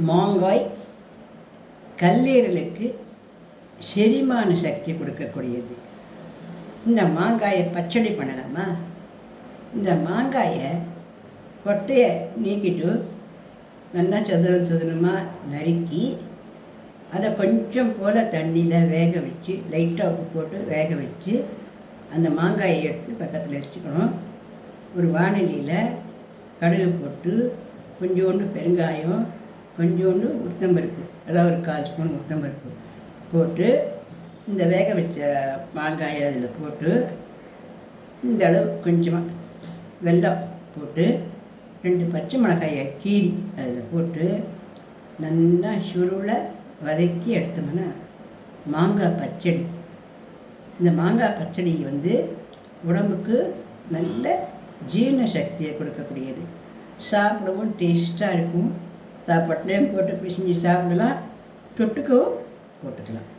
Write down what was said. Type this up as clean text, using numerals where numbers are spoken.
மாங்காய் கல்லீரலுக்கு செரிமான சக்தி கொடுக்கக்கூடியது. இந்த மாங்காயை பச்சடி பண்ணலாமா? இந்த மாங்காயை கொட்டையை நீக்கிட்டு நல்லா சதுரமாக நறுக்கி அதை கொஞ்சம் போல் தண்ணியில் வேக வச்சு லைட்டாக உப்பு போட்டு வேக வச்சு அந்த மாங்காயை எடுத்து பக்கத்தில் வச்சுக்கணும். ஒரு வானலியில் கடுகு போட்டு கொஞ்சோண்டு பெருங்காயம், கொஞ்சோண்டு உளுத்தம்பருப்பு, அதாவது ஒரு 1/4 ஸ்பூன் உளுத்தம்பருப்பு போட்டு இந்த வேக வச்ச மாங்காயை அதில் போட்டு இந்த அளவு கொஞ்சமாக வெல்லம் போட்டு 2 பச்சை மிளகாயை கீறி அதில் போட்டு நல்லா சுருளை வதக்கி எடுத்தோம்னா மாங்காய் பச்சடி. இந்த மாங்காய் பச்சடி உடம்புக்கு நல்ல ஜீரண சக்தியை கொடுக்கக்கூடியது. சாப்பிடவும் டேஸ்ட்டாக இருக்கும். சாப்பாட்டுலேயும் போட்டு பிசைஞ்சு சாப்பிடலாம், தொட்டுக்கவும் போட்டுக்கலாம்.